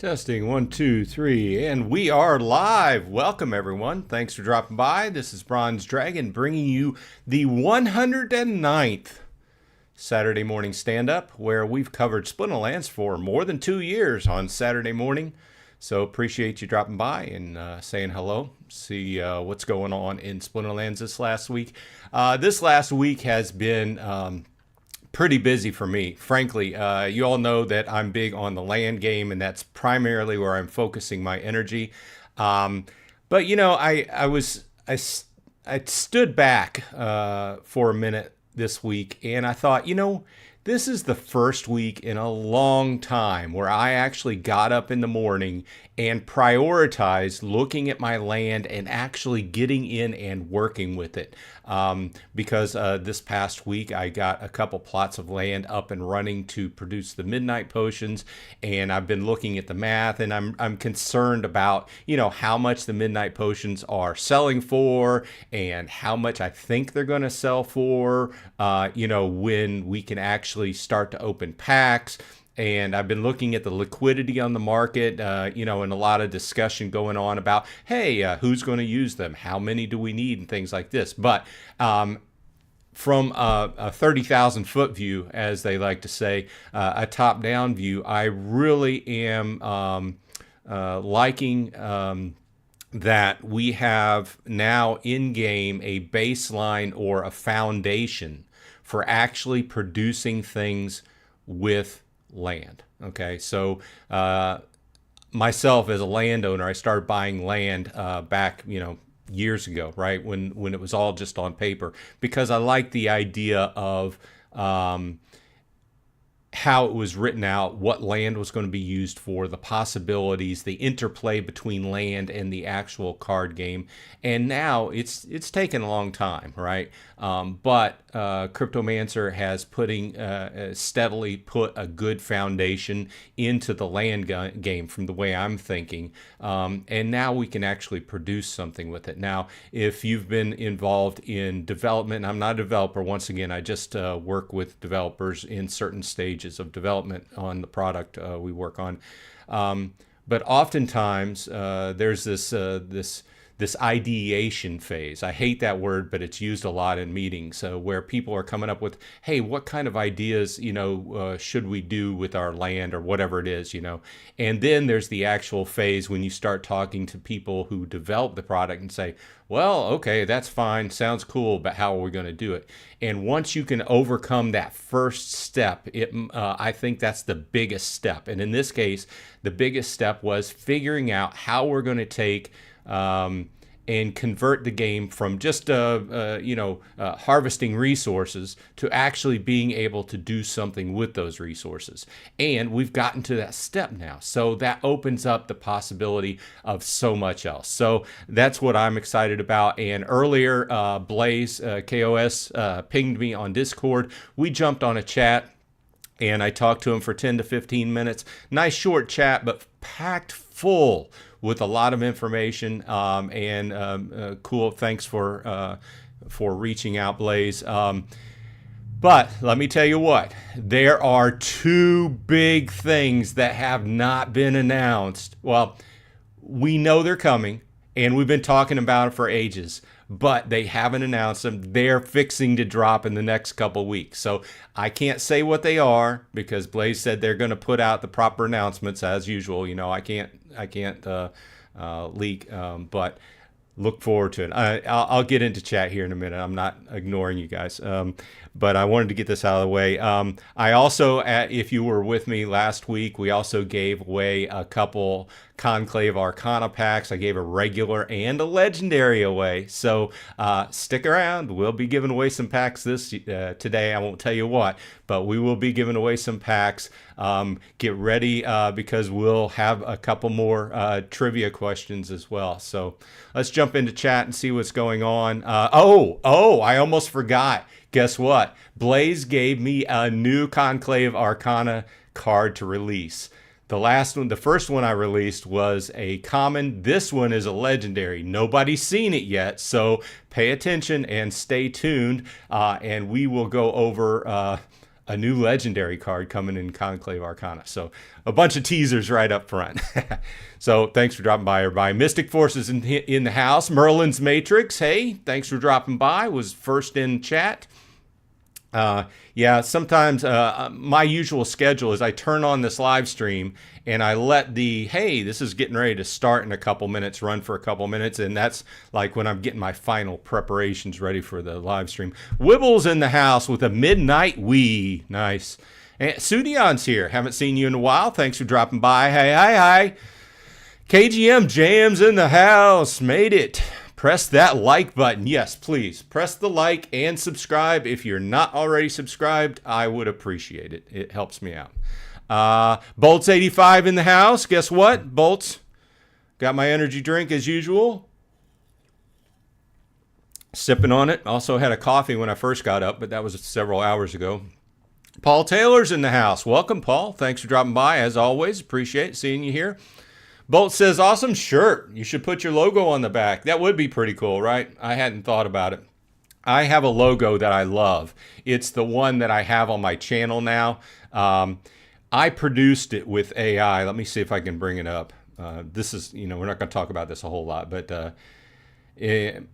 Testing 1, 2, 3, and we are live. Welcome, everyone. Thanks for dropping by. This is Bronze Dragon bringing you the 109th Saturday morning stand-up, where we've covered Splinterlands for more than 2 years on Saturday morning. So appreciate you dropping by and saying hello. See what's going on in Splinterlands this last week. This last week has been pretty busy for me, frankly. You all know that I'm big on the land game, and that's primarily where I'm focusing my energy. But you know, I stood back for a minute this week, and I thought, you know, this is the first week in a long time where I actually got up in the morning and prioritized looking at my land and actually getting in and working with it. Because this past week I got a couple plots of land up and running to produce the midnight potions, and I've been looking at the math, and I'm concerned about, you know, how much the midnight potions are selling for and how much I think they're going to sell for, you know, when we can actually start to open packs. And I've been looking at the liquidity on the market, you know, and a lot of discussion going on about, hey, who's going to use them? How many do we need? And things like this. But from a 30,000 foot view, as they like to say, a top down view, I really am liking that we have now in game a baseline or a foundation for actually producing things with land. Okay, so myself as a landowner, I started buying land back, you know, years ago, right, when it was all just on paper, because I liked the idea of how it was written out, what land was going to be used for, the possibilities, the interplay between land and the actual card game. And now it's taken a long time, right? But Cryptomancer has steadily put a good foundation into the land game from the way I'm thinking. And now we can actually produce something with it. Now, if you've been involved in development, I'm not a developer, once again, I just work with developers in certain stages of development on the product we work on. But oftentimes there's this ideation phase. I hate that word, but it's used a lot in meetings. So where people are coming up with, hey, what kind of ideas, you know, should we do with our land or whatever it is, you know? And then there's the actual phase when you start talking to people who develop the product and say, well, okay, that's fine, sounds cool, but how are we going to do it? And once you can overcome that first step, I think that's the biggest step. And in this case, the biggest step was figuring out how we're going to take and convert the game from just harvesting resources to actually being able to do something with those resources. And we've gotten to that step now, so that opens up the possibility of so much else. So that's what I'm excited about. And earlier, Blaze KOS pinged me on Discord. We jumped on a chat, and I talked to him for 10 to 15 minutes. Nice short chat, but packed full with a lot of information, and cool. Thanks for reaching out, Blaze. But let me tell you what, there are two big things that have not been announced. Well, we know they're coming, and we've been talking about it for ages, but they haven't announced them. They're fixing to drop in the next couple weeks. So I can't say what they are because Blaze said they're going to put out the proper announcements as usual. You know, I can't leak, but look forward to it. I'll get into chat here in a minute. I'm not ignoring you guys, but I wanted to get this out of the way. I also, if you were with me last week, we also gave away a couple Conclave Arcana packs. I gave a regular and a legendary away. So stick around. We'll be giving away some packs today. I won't tell you what, but we will be giving away some packs. Get ready because we'll have a couple more trivia questions as well. So let's jump into chat and see what's going on. I almost forgot. Guess what? Blaze gave me a new Conclave Arcana card to release. The first one I released was a common. This one is a legendary. Nobody's seen it yet, so pay attention and stay tuned, and we will go over a new legendary card coming in Conclave Arcana. So a bunch of teasers right up front. So thanks for dropping by, everybody. Mystic Forces in the house. Merlin's Matrix, hey, thanks for dropping by. Was first in chat. Yeah, sometimes my usual schedule is I turn on this live stream and I let hey, this is getting ready to start in a couple minutes, run for a couple minutes, and that's like when I'm getting my final preparations ready for the live stream. Wibble's in the house with a midnight wee. Nice. And Sudion's here. Haven't seen you in a while. Thanks for dropping by. Hey, hi. KGM Jams in the house. Made it. Press that like button. Yes, please. Press the like and subscribe. If you're not already subscribed, I would appreciate it. It helps me out. Bolts85 in the house. Guess what? Bolts. Got my energy drink as usual. Sipping on it. Also had a coffee when I first got up, but that was several hours ago. Paul Taylor's in the house. Welcome, Paul. Thanks for dropping by. As always, appreciate seeing you here. Bolt says, awesome shirt. You should put your logo on the back. That would be pretty cool, right? I hadn't thought about it. I have a logo that I love. It's the one that I have on my channel now. I produced it with AI. Let me see if I can bring it up. This is, we're not going to talk about this a whole lot, but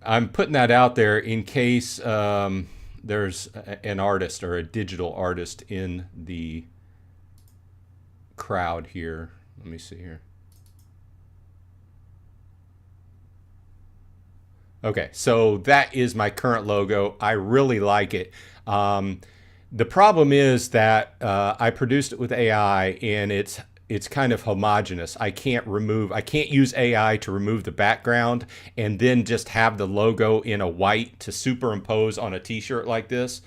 I'm putting that out there in case there's an artist or a digital artist in the crowd here. Let me see here. Okay, so that is my current logo. I really like it. The problem is that I produced it with AI and it's kind of homogeneous. I can't use AI to remove the background and then just have the logo in a white to superimpose on a t-shirt like this.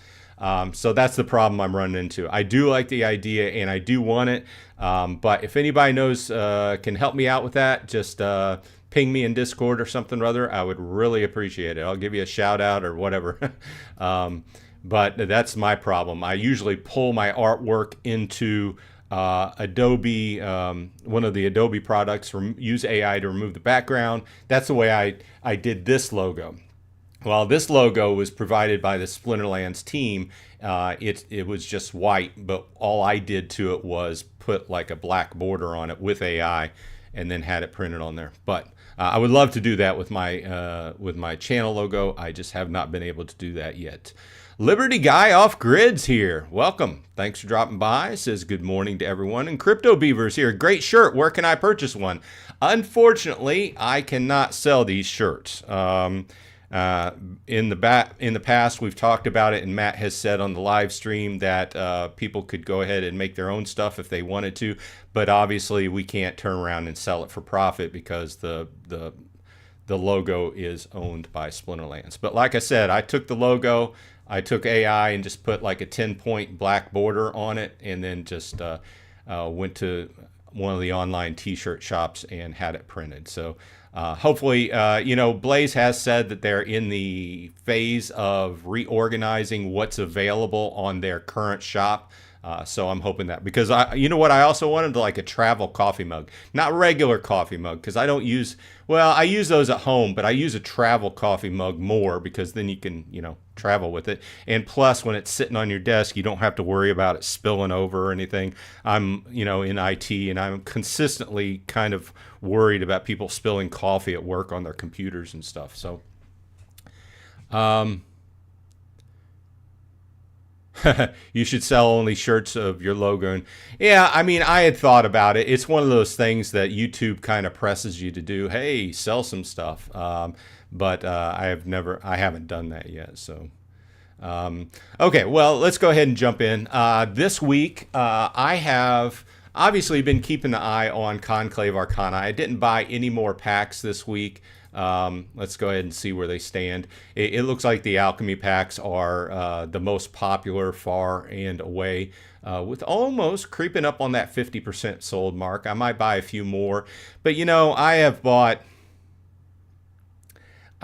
So that's the problem I'm running into. I do like the idea and I do want it. But if anybody knows, can help me out with that, just ping me in Discord or something or other. I would really appreciate it. I'll give you a shout out or whatever. But that's my problem. I usually pull my artwork into Adobe, one of the Adobe products, use AI to remove the background. That's the way I did this logo. Well, this logo was provided by the Splinterlands team. It was just white, but all I did to it was put like a black border on it with AI and then had it printed on there. But I would love to do that with my channel logo. I just have not been able to do that yet. Liberty Guy Off Grid's here. Welcome. Thanks for dropping by. Says good morning to everyone. And Crypto Beaver's here. Great shirt. Where can I purchase one? Unfortunately, I cannot sell these shirts. In the past, we've talked about it, and Matt has said on the live stream that people could go ahead and make their own stuff if they wanted to, but obviously we can't turn around and sell it for profit because the logo is owned by Splinterlands. But like I said, I took the logo, I took AI and just put like a 10-point black border on it, and then just went to one of the online t-shirt shops and had it printed. So hopefully, Blaze has said that they're in the phase of reorganizing what's available on their current shop. So I'm hoping that, because I also wanted like a travel coffee mug, not regular coffee mug, because I use those at home, but I use a travel coffee mug more because then you can, travel with it. And plus, when it's sitting on your desk, you don't have to worry about it spilling over or anything. I'm, in IT, and I'm consistently kind of worried about people spilling coffee at work on their computers and stuff. So, you should sell only shirts of your logo. And yeah, I had thought about it. It's one of those things that YouTube kind of presses you to do. Hey, sell some stuff. But I haven't done that yet. So, okay, well, let's go ahead and jump in. This week, I have obviously been keeping an eye on Conclave Arcana. I didn't buy any more packs this week. Let's go ahead and see where they stand. It looks like the alchemy packs are the most popular far and away, with almost creeping up on that 50% sold mark. I might buy a few more, but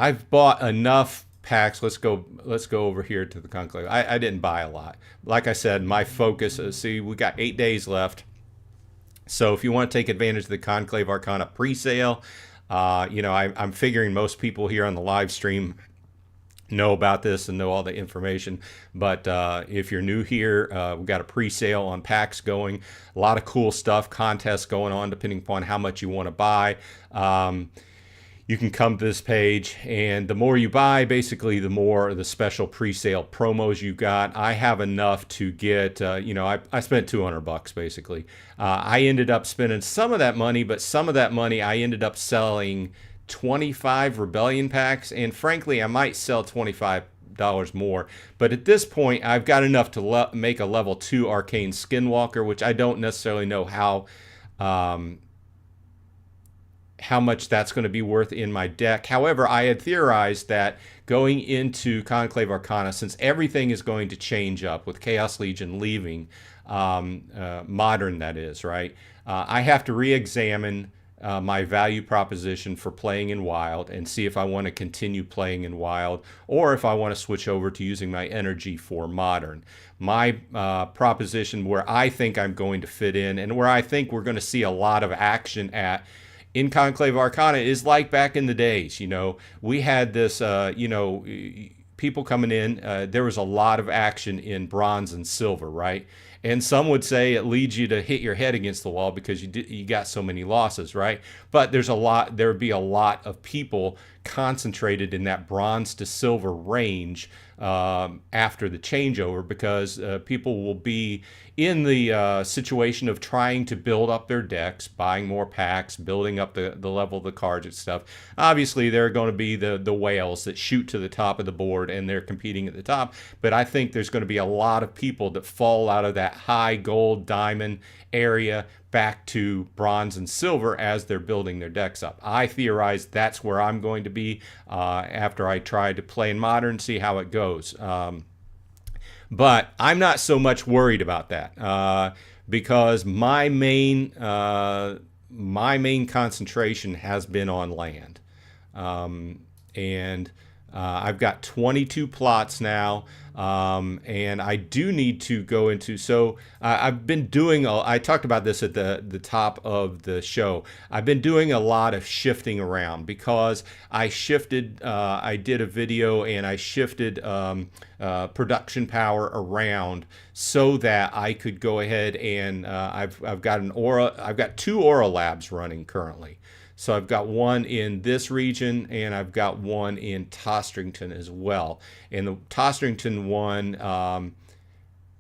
I've bought enough packs. Let's go over here to the Conclave. I didn't buy a lot. Like I said, my focus is, we got 8 days left. So if you want to take advantage of the Conclave Arcana pre-sale, I'm figuring most people here on the live stream know about this and know all the information. But if you're new here, we've got a pre-sale on packs going. A lot of cool stuff, contests going on depending upon how much you want to buy. You can come to this page, and the more you buy, basically the more the special pre-sale promos you got. I have enough to get, I spent $200 basically. I ended up spending some of that money, but some of that money I ended up selling 25 Rebellion packs, and frankly, I might sell $25 more. But at this point, I've got enough to make a level 2 Arcane Skinwalker, which I don't necessarily know how much that's going to be worth in my deck. However, I had theorized that going into Conclave Arcana, since everything is going to change up with Chaos Legion leaving, modern that is, right? I have to re-examine my value proposition for playing in Wild and see if I want to continue playing in Wild or if I want to switch over to using my energy for Modern. My proposition where I think I'm going to fit in and where I think we're going to see a lot of action at in Conclave Arcana is like back in the days. We had this, people coming in. There was a lot of action in Bronze and Silver, right? And some would say it leads you to hit your head against the wall because you got so many losses, right? But there would be a lot of people concentrated in that Bronze to Silver range after the changeover because people will be in the situation of trying to build up their decks, buying more packs, building up the level of the cards and stuff. Obviously, there are going to be the whales that shoot to the top of the board and they're competing at the top. But I think there's going to be a lot of people that fall out of that high gold, diamond area back to Bronze and Silver as they're building their decks up. I theorize that's where I'm going to be after I try to play in Modern, see how it goes. But I'm not so much worried about that because my main concentration has been on land, and I've got 22 plots now, and I do need to go into. So I've been doing. I talked about this at the top of the show. I've been doing a lot of shifting around because I shifted. I did a video and I shifted production power around so that I could go ahead and I've got an aura. I've got 2 aura labs running currently. So I've got one in this region and I've got one in Tostrington as well. And the Tostrington one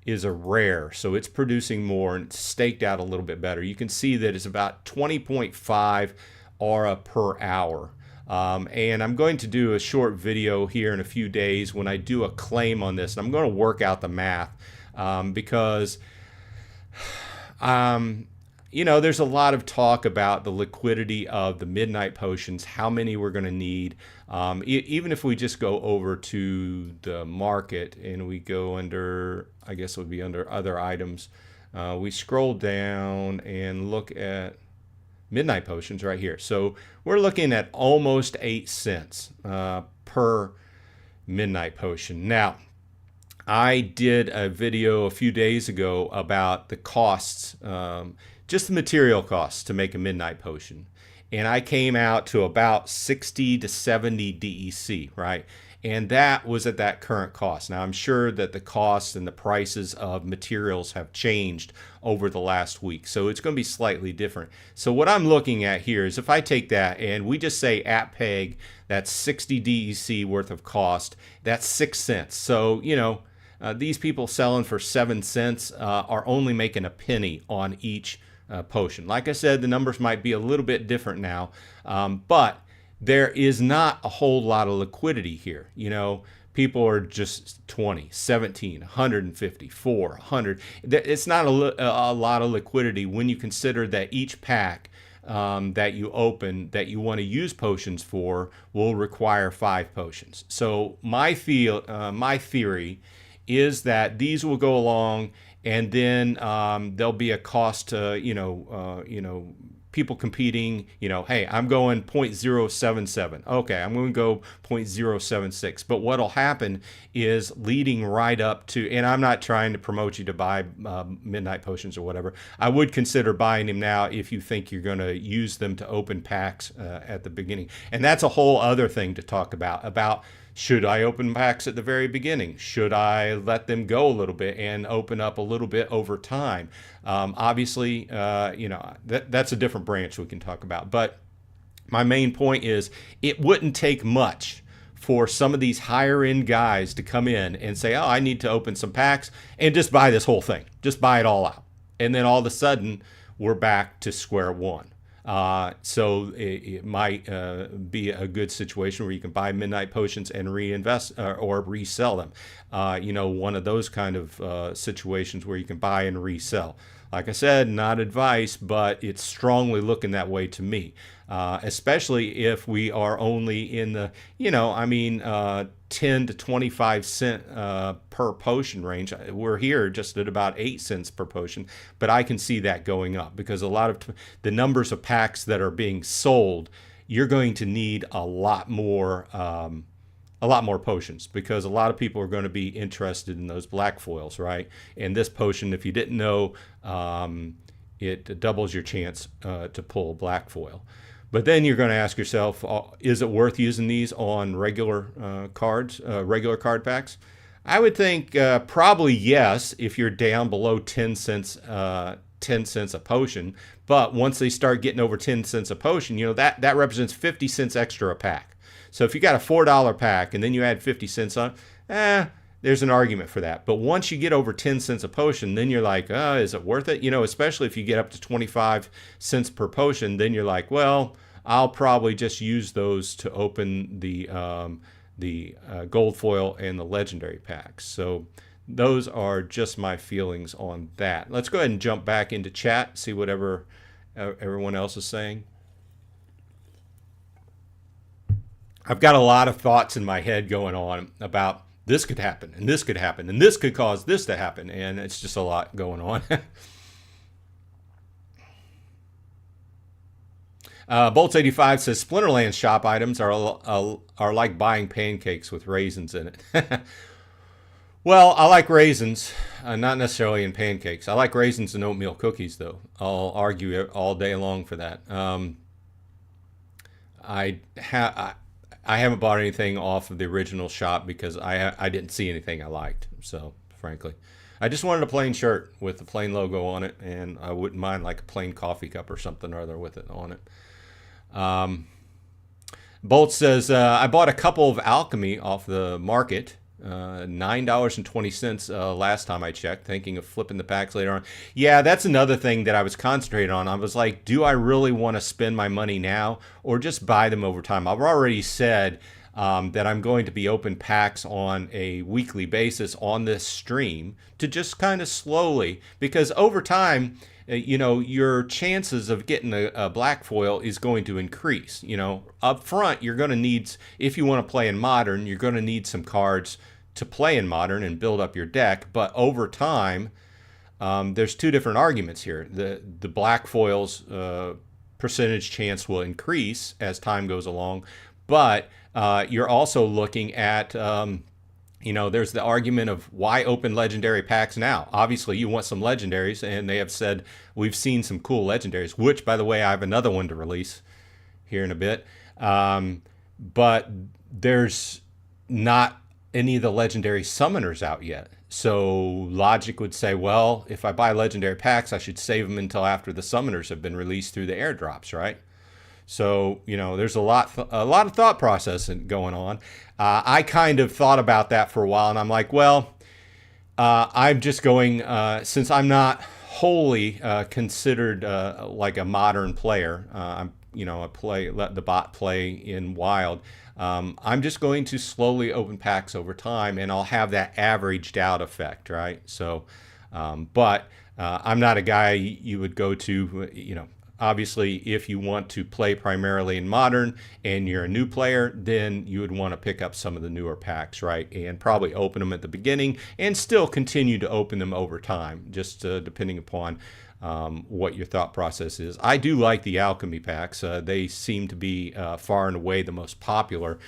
is a rare, so it's producing more and it's staked out a little bit better. You can see that it's about 20.5 aura per hour. And I'm going to do a short video here in a few days when I do a claim on this. And I'm going to work out the math because there's a lot of talk about the liquidity of the midnight potions, how many we're going to need. Even if we just go over to the market and we go under, I guess it would be under other items. We scroll down and look at midnight potions right here. So we're looking at almost 8 cents per midnight potion. Now, I did a video a few days ago about the costs, just the material costs to make a midnight potion. And I came out to about 60 to 70 DEC, right? And that was at that current cost. Now, I'm sure that the costs and the prices of materials have changed over the last week. So it's going to be slightly different. So what I'm looking at here is if I take that and we just say at peg, that's 60 DEC worth of cost, that's 6 cents. So, these people selling for 7 cents are only making a penny on each potion. Like I said, the numbers might be a little bit different now, but there is not a whole lot of liquidity here. People are just 20, 17, 150, 4, 100. It's not a lot of liquidity when you consider that each pack that you open that you want to use potions for will require 5 potions. So my theory is that these will go along, and then there'll be a cost to people competing. Hey, I'm going 0.077. Okay, I'm going to go 0.076. But what'll happen is leading right up to, and I'm not trying to promote you to buy midnight potions or whatever. I would consider buying them now if you think you're going to use them to open packs at the beginning. And that's a whole other thing to talk about Should I open packs at the very beginning? Should I let them go a little bit and open up a little bit over time? Obviously, that's a different branch we can talk about. But my main point is it wouldn't take much for some of these higher end guys to come in and say, oh, I need to open some packs and just buy this whole thing. Just buy it all out. And then all of a sudden, we're back to square one. So it might be a good situation where you can buy midnight potions and reinvest or resell them. One of those kind of situations where you can buy and resell. Like I said, not advice, but it's strongly looking that way to me. Especially if we are only in the, 10 to 25 cent per potion range. We're here just at about 8 cents per potion, but I can see that going up because a lot of the numbers of packs that are being sold, you're going to need a lot more potions because a lot of people are going to be interested in those black foils, right? And this potion, if you didn't know, it doubles your chance to pull a black foil. But then you're going to ask yourself, is it worth using these on regular cards, regular card packs? I would think probably yes if you're down below 10 cents a potion. But once they start getting over 10 cents a potion, that represents 50 cents extra a pack. So if you got a $4 pack and then you add 50 cents on, there's an argument for that. But once you get over 10 cents a potion, then you're like, is it worth it? Especially if you get up to 25 cents per potion, then you're like, well, I'll probably just use those to open the gold foil and the legendary packs. So those are just my feelings on that. Let's go ahead and jump back into chat, see whatever everyone else is saying. I've got a lot of thoughts in my head going on about this could happen, and this could happen, and this could cause this to happen, and it's just a lot going on. Bolts85 says Splinterlands shop items are like buying pancakes with raisins in it. Well, I like raisins, not necessarily in pancakes. I like raisins in oatmeal cookies, though. I'll argue all day long for that. I haven't bought anything off of the original shop because I didn't see anything I liked. So, frankly, I just wanted a plain shirt with the plain logo on it, and I wouldn't mind like a plain coffee cup or something or other with it on it. Bolt says, I bought a couple of alchemy off the market. $9.20 last time I checked, thinking of flipping the packs later on. Yeah, that's another thing that I was concentrating on. I was like, do I really want to spend my money now or just buy them over time? I've already said that I'm going to be open packs on a weekly basis on this stream to just kind of slowly, because over time, your chances of getting a black foil is going to increase. Up front, you're going to need, if you want to play in Modern, you're going to need some cards to play in Modern and build up your deck. But over time, there's two different arguments here. The black foils percentage chance will increase as time goes along, but you're also looking at there's the argument of why open legendary packs now. Obviously, you want some legendaries, and they have said we've seen some cool legendaries, which, by the way, I have another one to release here in a bit. But there's not any of the legendary summoners out yet. So logic would say, well, if I buy legendary packs, I should save them until after the summoners have been released through the airdrops, right? So, there's a lot of thought process going on. I kind of thought about that for a while, and I'm like, well, I'm just going, since I'm not wholly considered like a modern player, I let the bot play in wild. I'm just going to slowly open packs over time, and I'll have that averaged out effect, right? So, but I'm not a guy you would go to, obviously, if you want to play primarily in Modern and you're a new player, then you would want to pick up some of the newer packs, right? And probably open them at the beginning and still continue to open them over time, just depending upon what your thought process is. I do like the alchemy packs. They seem to be far and away the most popular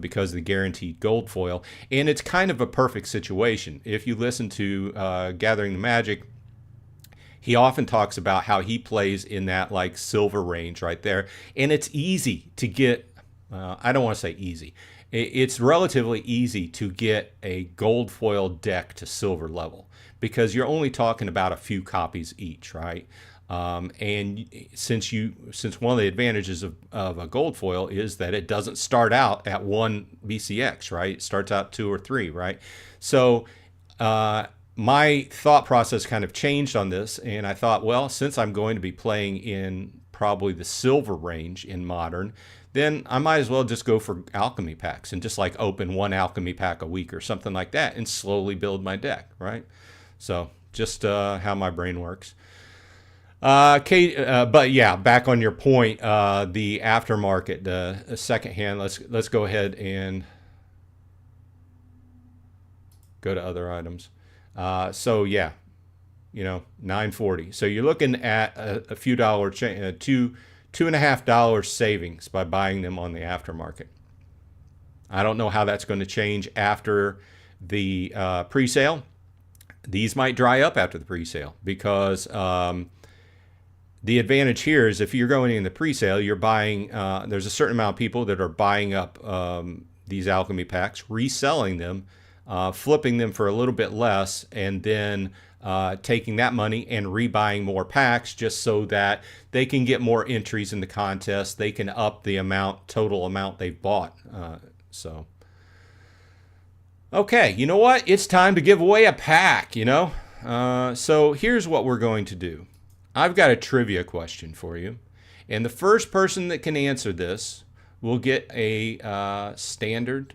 because of the guaranteed gold foil. And it's kind of a perfect situation. If you listen to Gathering the Magic, he often talks about how he plays in that like silver range right there. And it's easy to get I don't want to say easy. It's relatively easy to get a gold foil deck to silver level because you're only talking about a few copies each, right? And since one of the advantages of a gold foil is that it doesn't start out at 1 BCX, right? It starts out 2 or 3, right? So my thought process kind of changed on this, and I thought, well, since I'm going to be playing in probably the silver range in Modern, then I might as well just go for alchemy packs and just like open 1 alchemy pack a week or something like that and slowly build my deck, right? So just how my brain works. But yeah, back on your point, the aftermarket, the second hand. Let's go ahead and go to other items. So yeah, $9.40. So you're looking at a few dollar $2.50 savings by buying them on the aftermarket. I don't know how that's going to change after the pre-sale. These might dry up after the pre-sale because the advantage here is if you're going in the pre-sale, you're buying, there's a certain amount of people that are buying up these alchemy packs, reselling them, flipping them for a little bit less, and then taking that money and rebuying more packs just so that they can get more entries in the contest. They can up the total amount they've bought. Okay, you know what? It's time to give away a pack, So here's what we're going to do. I've got a trivia question for you. And the first person that can answer this will get a standard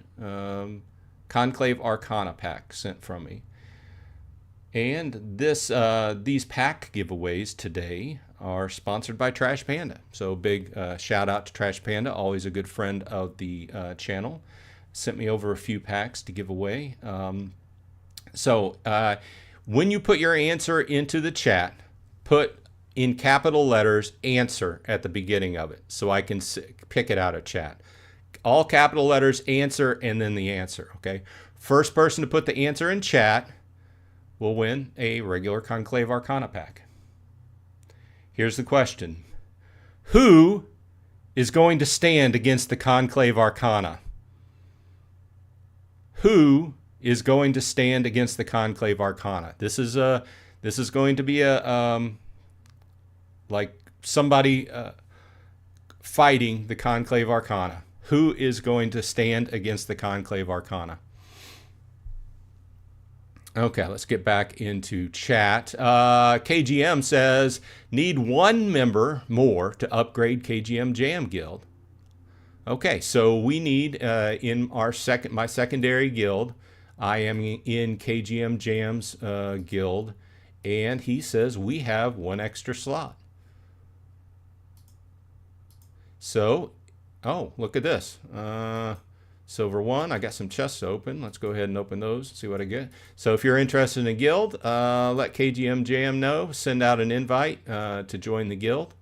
Conclave Arcana pack sent from me. And these pack giveaways today are sponsored by Trash Panda. So big shout out to Trash Panda, always a good friend of the channel. Sent me over a few packs to give away. So when you put your answer into the chat, put in capital letters answer at the beginning of it so I can pick it out of chat. All capital letters, answer, and then the answer, okay? First person to put the answer in chat will win a regular Conclave Arcana pack. Here's the question. Who is going to stand against the Conclave Arcana? Who is going to stand against the Conclave Arcana? This is going to be a like somebody fighting the Conclave Arcana. Who is going to stand against the Conclave Arcana? Okay, let's get back into chat. KGM says, need 1 member more to upgrade KGM Jam Guild. Okay, so we need in my secondary guild, I am in KGM Jam's guild, and he says we have 1 extra slot. So, oh, look at this. Silver 1, I got some chests open. Let's go ahead and open those, see what I get. So if you're interested in a guild, let KGM Jam know. Send out an invite to join the guild.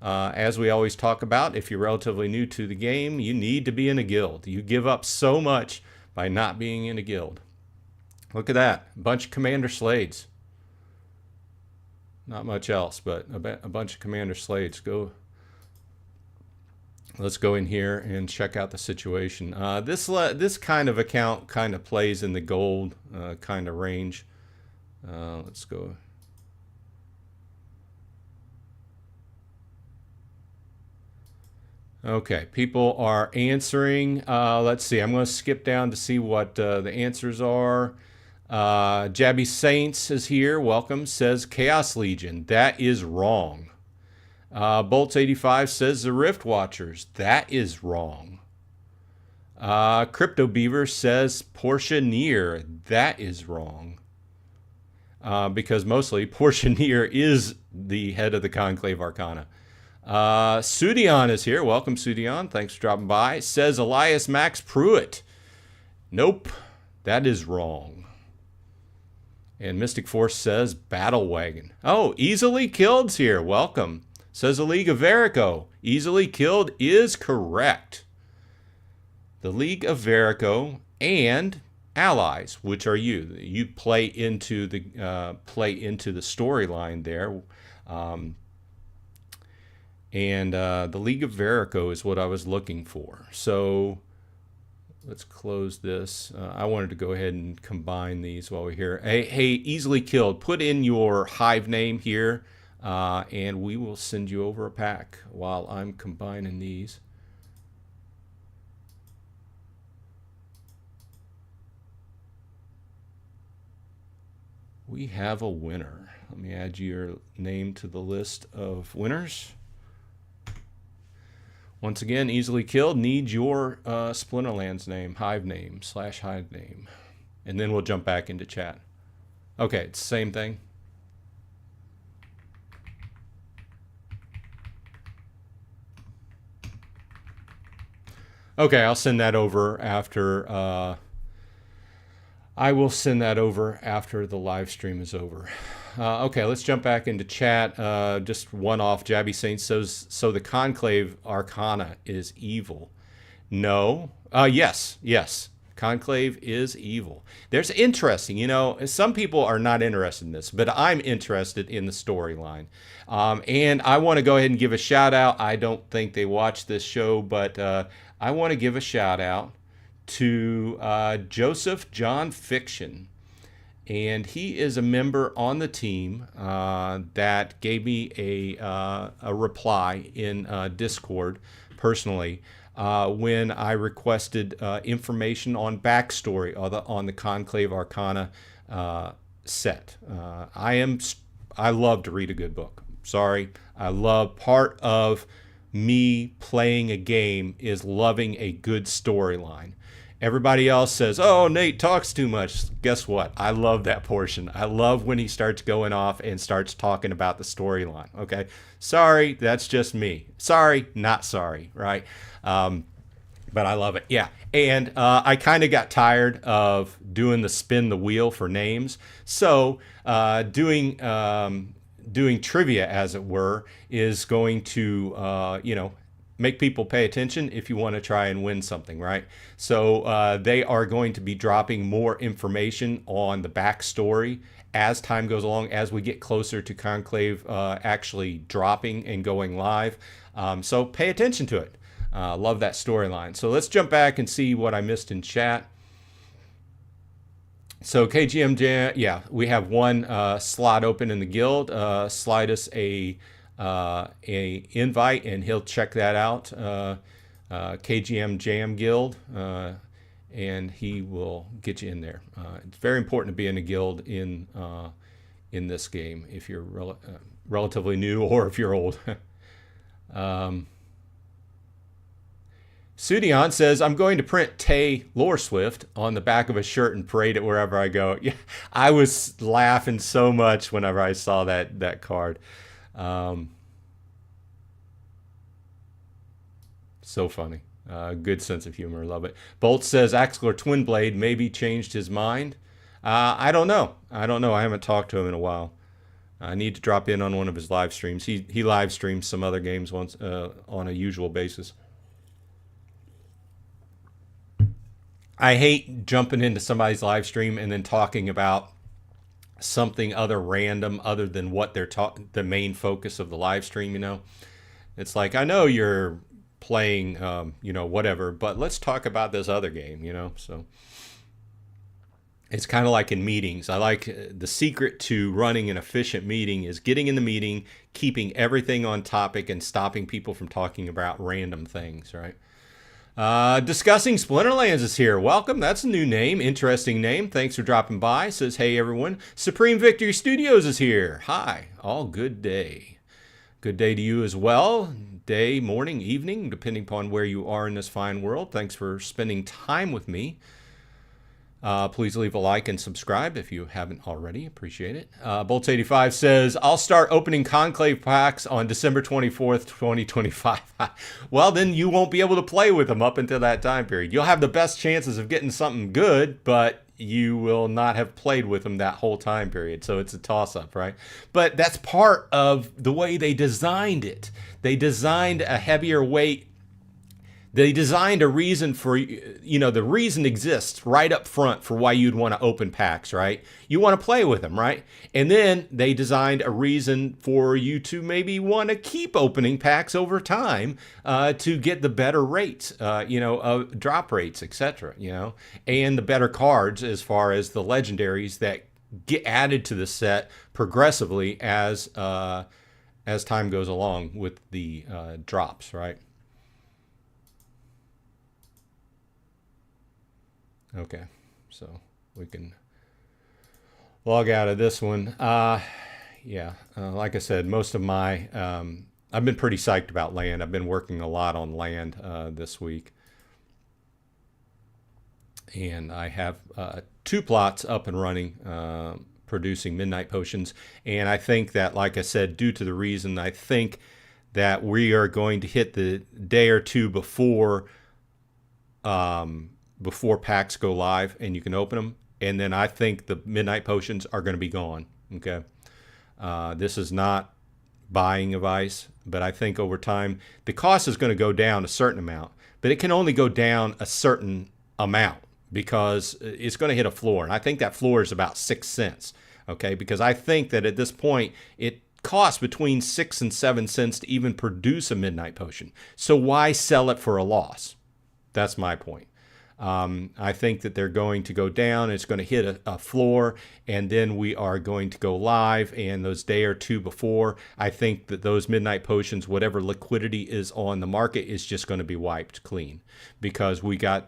As we always talk about, if you're relatively new to the game, you need to be in a guild. You give up so much by not being in a guild. Look at that, a bunch of Commander Slades. Not much else, but a bunch of Commander Slades. Let's go in here and check out the situation. This kind of account kind of plays in the gold kind of range. Let's go. Okay, people are answering. Let's see. I'm going to skip down to see what the answers are. Jabby Saints is here. Welcome. Says Chaos Legion. That is wrong. Bolts85 says the Rift Watchers. That is wrong. Crypto Beaver says Portia Near. That is wrong. Because mostly Portia Near is the head of the Conclave Arcana. Sudion is here. Welcome, Sudion. Thanks for dropping by. Says Elias Max Pruitt. Nope. That is wrong. And Mystic Force says Battle Wagon. Oh, Easily Killed's here. Welcome. Says the League of Verico. Easily Killed is correct. The League of Verico and allies, which are you. You play into the storyline there. And the League of Verico is what I was looking for. So let's close this. I wanted to go ahead and combine these while we're here. Hey, Easily Killed, put in your Hive name here, and we will send you over a pack while I'm combining these. We have a winner. Let me add your name to the list of winners. Once again, Easily Killed, need your Splinterlands name, Hive name, /Hive name. And then we'll jump back into chat. Okay, it's the same thing. Okay, I'll send that over after... I will send that over after the live stream is over. Okay, let's jump back into chat. Just one off. Jabby Saint says, so the Conclave Arcana is evil. No. Yes. Conclave is evil. There's interesting, you know, some people are not interested in this, but I'm interested in the storyline. And I want to go ahead and give a shout out. I don't think they watch this show, but I want to give a shout out to Joseph John Fiction. And he is a member on the team that gave me a reply in Discord personally when I requested information on backstory on the Conclave Arcana set. I love to read a good book. Sorry, I love part of me playing a game is loving a good storyline. Everybody else says, oh, Nate talks too much. Guess what? I love that portion. I love when he starts going off and starts talking about the storyline. Okay. Sorry, that's just me. Sorry, not sorry, right? But I love it. Yeah. And I kind of got tired of doing the spin the wheel for names. So doing trivia, as it were, is going to, make people pay attention if you want to try and win something, right? So they are going to be dropping more information on the backstory as time goes along, as we get closer to Conclave actually dropping and going live. So pay attention to it. Love that storyline. So let's jump back and see what I missed in chat. So KGM Jam, yeah, we have one slot open in the guild. Slide us a invite and he'll check that out. KGM Jam Guild, and he will get you in there. It's very important to be in a guild in this game if you're relatively new or if you're old. Sudion says, I'm going to print Tay Loreswift on the back of a shirt and parade it wherever I go. Yeah, I was laughing so much whenever I saw that card. So funny. Good sense of humor. Love it. Bolt says Axler Twinblade maybe changed his mind. I don't know. I haven't talked to him in a while. I need to drop in on one of his live streams. He live streams some other games once on a usual basis. I hate jumping into somebody's live stream and then talking about something random other than what they're the main focus of the live stream, you know. It's like, I know you're playing whatever, but let's talk about this other game, you know. So it's kind of like in meetings. I like the secret to running an efficient meeting is getting in the meeting, keeping everything on topic and stopping people from talking about random things, right? Discussing Splinterlands is here. Welcome. That's a new name. Interesting name. Thanks for dropping by. Says, hey, everyone. Supreme Victory Studios is here. Hi. All good day. Good day to you as well. Day, morning, evening, depending upon where you are in this fine world. Thanks for spending time with me. Please leave a like and subscribe if you haven't already. Appreciate it. Bolts85 says, I'll start opening Conclave packs on December 24th, 2025. Well, then you won't be able to play with them up until that time period. You'll have the best chances of getting something good, but you will not have played with them that whole time period. So it's a toss-up, right? But that's part of the way they designed it. They designed a heavier weight They designed a reason for, the reason exists right up front for why you'd want to open packs, right? You want to play with them, right? And then they designed a reason for you to maybe want to keep opening packs over time to get the better rates, drop rates, etc., and the better cards as far as the legendaries that get added to the set progressively as time goes along with the drops, right? Okay, so we can log out of this one. Like I said, most of my, I've been pretty psyched about land. I've been working a lot on land this week. And I have 2 plots up and running, producing midnight potions. And I think that, like I said, due to the reason, I think that we are going to hit the day or two before packs go live and you can open them. And then I think the midnight potions are going to be gone. Okay. This is not buying advice, but I think over time, the cost is going to go down a certain amount, but it can only go down a certain amount because it's going to hit a floor. And I think that floor is about 6 cents. Okay. Because I think that at this point, it costs between 6 and 7 cents to even produce a midnight potion. So why sell it for a loss? That's my point. I think that they're going to go down. It's going to hit a floor, and then we are going to go live. And those day or two before, I think that those midnight potions, whatever liquidity is on the market, is just going to be wiped clean because we got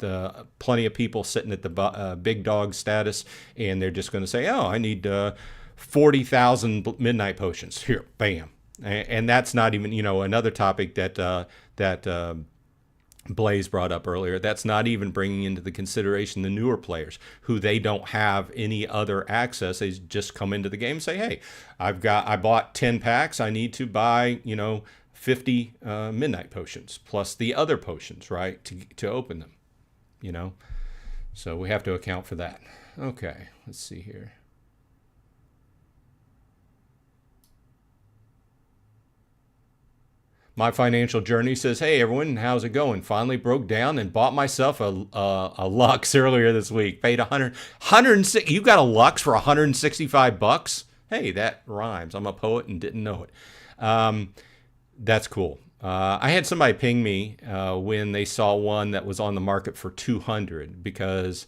plenty of people sitting at the big dog status, and they're just going to say, "Oh, I need 40,000 midnight potions here." Bam, and that's not even another topic that Blaze brought up earlier. That's not even bringing into the consideration the newer players who they don't have any other access. They just come into the game and say, "Hey, I bought 10 packs. I need to buy 50 midnight potions plus the other potions, right, to open them." So we have to account for that. Okay, let's see here. My Financial Journey says, "Hey everyone, how's it going? Finally broke down and bought myself a Lux earlier this week. Paid 106. You got a Lux for $165? Hey, that rhymes. I'm a poet and didn't know it. That's cool. I had somebody ping me when they saw one that was on the market for 200 because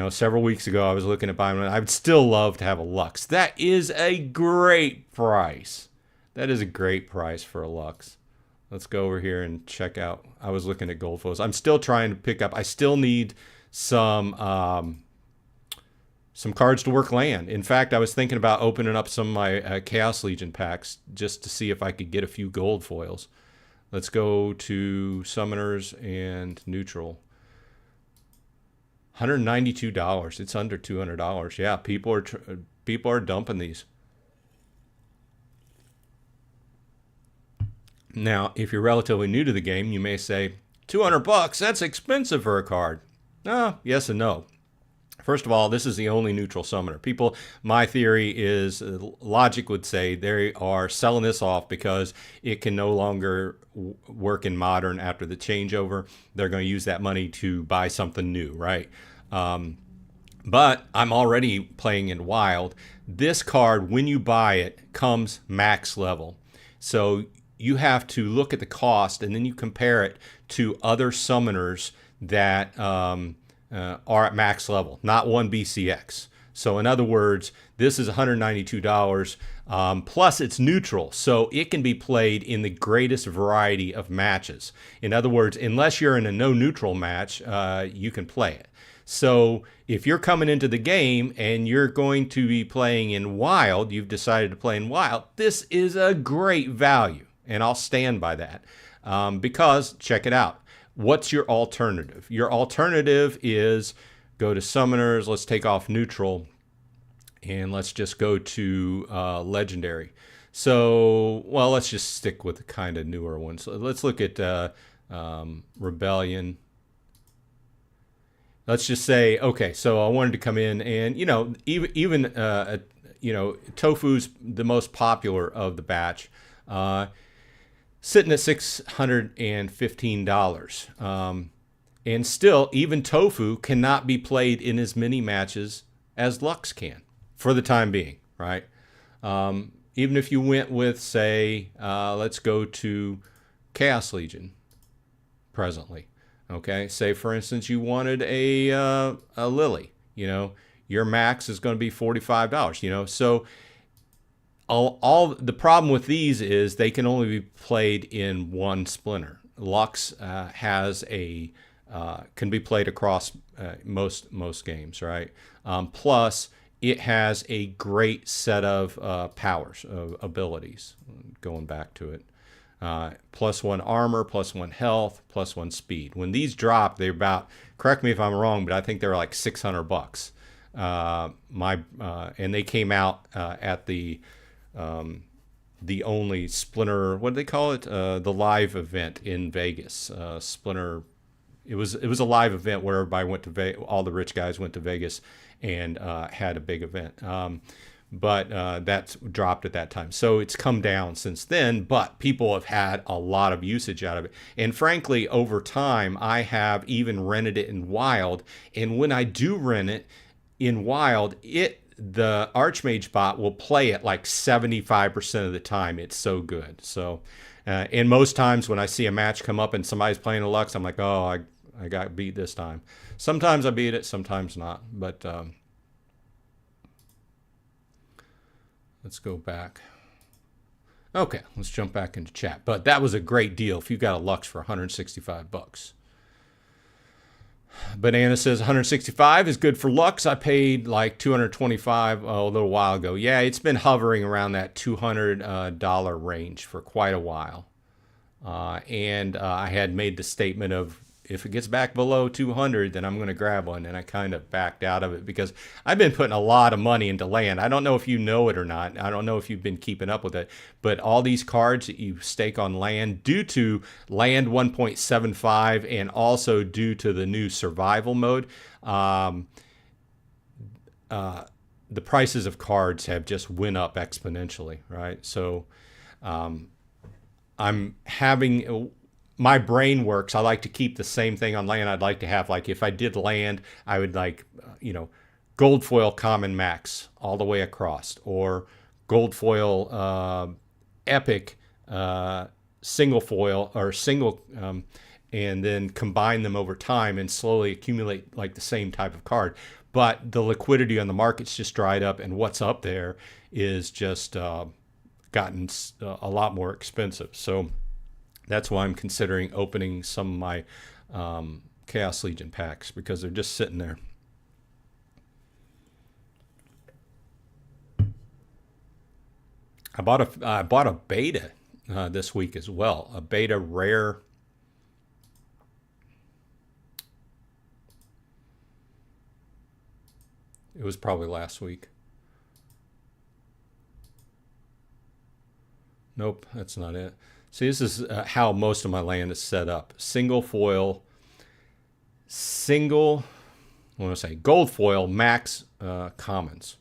several weeks ago I was looking at buying one. I would still love to have a Lux. That is a great price. That is a great price for a Lux. Let's go over here and check out. I was looking at gold flows. I'm still trying to pick up. I still need some cards to work land. In fact, I was thinking about opening up some of my Chaos Legion packs just to see if I could get a few gold foils. Let's go to Summoners and Neutral. $192. It's under $200. Yeah, people are dumping these. Now, if you're relatively new to the game, you may say, $200, that's expensive for a card. Yes and no. First of all, this is the only neutral summoner. My theory is, logic would say they are selling this off because it can no longer work in Modern after the changeover. They're going to use that money to buy something new, right? But I'm already playing in Wild. This card, when you buy it, comes max level. So you have to look at the cost and then you compare it to other summoners that are at max level, not one BCX. So in other words, this is $192 plus it's neutral. So it can be played in the greatest variety of matches. In other words, unless you're in a no neutral match, you can play it. So if you're coming into the game and you're going to be playing in Wild, you've decided to play in Wild, this is a great value. And I'll stand by that because, check it out, what's your alternative? Your alternative is go to Summoners, let's take off Neutral, and let's just go to Legendary. So, well, let's just stick with the kind of newer ones. So let's look at Rebellion. Let's just say, okay, so I wanted to come in and, even Tofu's the most popular of the batch. sitting at $615. And still, even Tofu cannot be played in as many matches as Lux can for the time being, right? Even if you went with, say, let's go to Chaos Legion presently, okay? Say, for instance, you wanted a Lily, you know, your max is going to be $45, you know? So all the problem with these is they can only be played in one splinter. Lux has a can be played across most games, right? Plus, it has a great set of powers, of abilities. Going back to it, +1 armor, +1 health, +1 speed. When these drop, they're about. Correct me if I'm wrong, but I think they're like $600. And they came out at the only Splinter. What do they call it? The live event in Vegas. Splinter. It was a live event where everybody went to all the rich guys went to Vegas and had a big event. But that's dropped at that time. So it's come down since then, but people have had a lot of usage out of it. And frankly, over time, I have even rented it in Wild. And when I do rent it in Wild, the Archmage bot will play it like 75% of the time. It's so good. So, and most times when I see a match come up and somebody's playing a Lux, I'm like, oh, I got beat this time. Sometimes I beat it, sometimes not. But let's go back. Okay, let's jump back into chat. But that was a great deal if you got a Lux for $165. Banana says 165 is good for Lux. I paid like $225 a little while ago. Yeah, it's been hovering around that $200 range for quite a while. And I had made the statement of, if it gets back below 200, then I'm going to grab one. And I kind of backed out of it because I've been putting a lot of money into land. I don't know if you know it or not. I don't know if you've been keeping up with it. But all these cards that you stake on land, due to land 1.75 and also due to the new survival mode, the prices of cards have just went up exponentially, right? So I'm having... my brain works. I like to keep the same thing on land. I'd like to have, like, if I did land, I would like, gold foil common max all the way across, or gold foil epic single foil or single, and then combine them over time and slowly accumulate like the same type of card. But the liquidity on the market's just dried up, and what's up there is just gotten a lot more expensive. So that's why I'm considering opening some of my Chaos Legion packs, because they're just sitting there. I bought a beta this week as well, a beta rare. It was probably last week. Nope, that's not it. See, this is how most of my land is set up. Single foil, gold foil, max commons,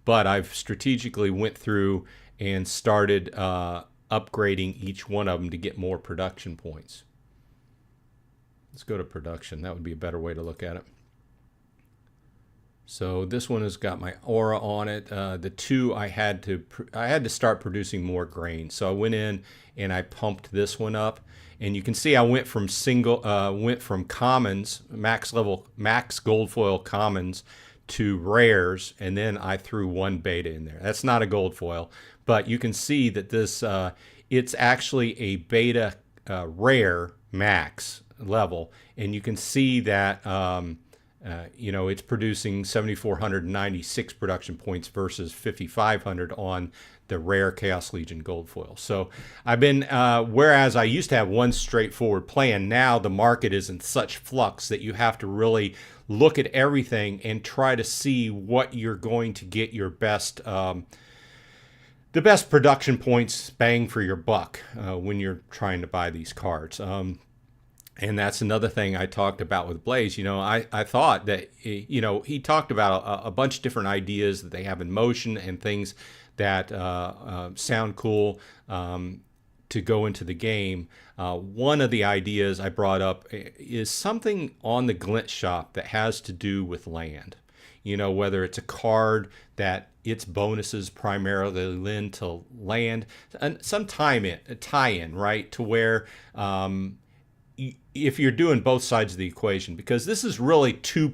But I've strategically went through and started upgrading each one of them to get more production points. Let's go to production. That would be a better way to look at it. So this one has got my aura on it. The two I had to start producing more grain. So I went in and I pumped this one up, and you can see I went from commons, max gold foil commons, to rares, and then I threw one beta in there. That's not a gold foil, but you can see that this it's actually a beta rare max level, and you can see that. It's producing 7,496 production points versus 5,500 on the rare Chaos Legion gold foil. So I've been, whereas I used to have one straightforward plan, now the market is in such flux that you have to really look at everything and try to see what you're going to get your best, the best production points bang for your buck when you're trying to buy these cards. And that's another thing I talked about with Blaze. I thought that, he talked about a bunch of different ideas that they have in motion and things that sound cool. to go into the game, one of the ideas I brought up is something on the Glint shop that has to do with land. You know, whether it's a card that its bonuses primarily lend to land, and some tie-in, right, to where if you're doing both sides of the equation, because this is really two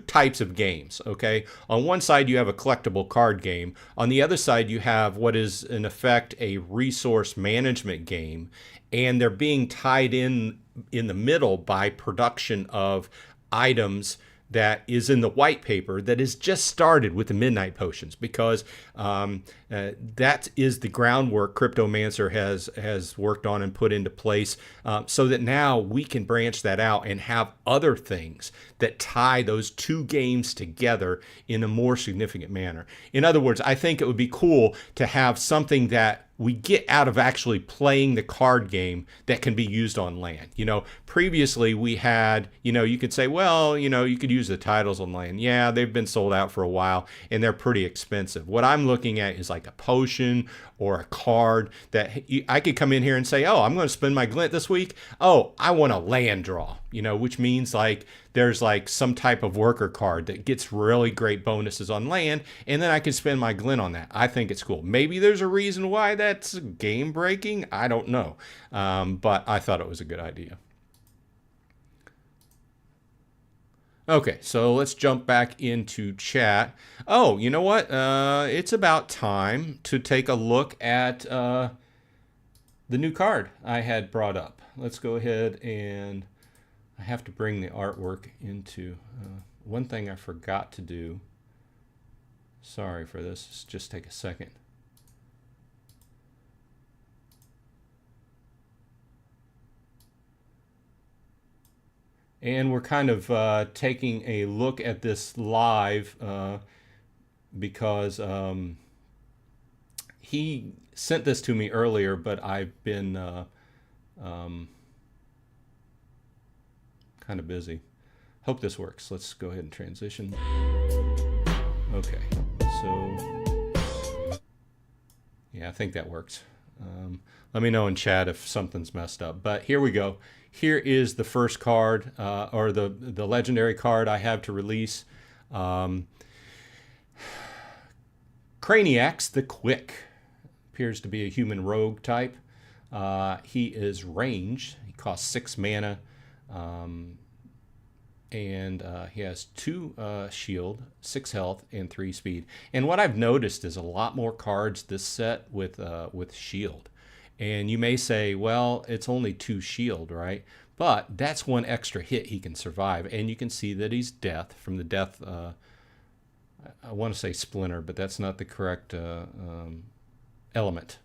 types of games, okay? On one side, you have a collectible card game. On the other side, you have what is, in effect, a resource management game. And they're being tied in the middle by production of items that is in the white paper that is just started with the Midnight Potions, because that is the groundwork Cryptomancer has worked on and put into place, so that now we can branch that out and have other things that tie those two games together in a more significant manner. In other words, I think it would be cool to have something that we get out of actually playing the card game that can be used on land. You know, previously we had, you know, you could say, well, you know, you could use the titles on land. Yeah, they've been sold out for a while and they're pretty expensive. What I'm looking at is like a potion or a card that I could come in here and say, oh, I'm going to spend my glint this week. Oh, I want a land draw, you know, which means like there's like some type of worker card that gets really great bonuses on land, and then I can spend my glint on that. I think it's cool. Maybe there's a reason why that's game breaking. I don't know. But I thought it was a good idea. Okay, so let's jump back into chat. Oh, you know what? It's about time to take a look at the new card I had brought up. Let's go ahead, and I have to bring the artwork into one thing I forgot to do. Sorry for this. Just take a second. And we're kind of taking a look at this live because he sent this to me earlier, but I've been kind of busy. Hope this works. Let's go ahead and transition. Okay, so yeah, I think that works. Let me know in chat if something's messed up, but here we go. Here is the first card, or the legendary card I have to release. Craniax the Quick. Appears to be a human rogue type. He is ranged. He costs 6 mana. And he has 2 shield, 6 health, and 3 speed. And what I've noticed is a lot more cards this set with shield. And you may say, well, it's only 2 shield, right? But that's 1 extra hit he can survive. And you can see that he's death from the death. I want to say splinter, but that's not the correct element.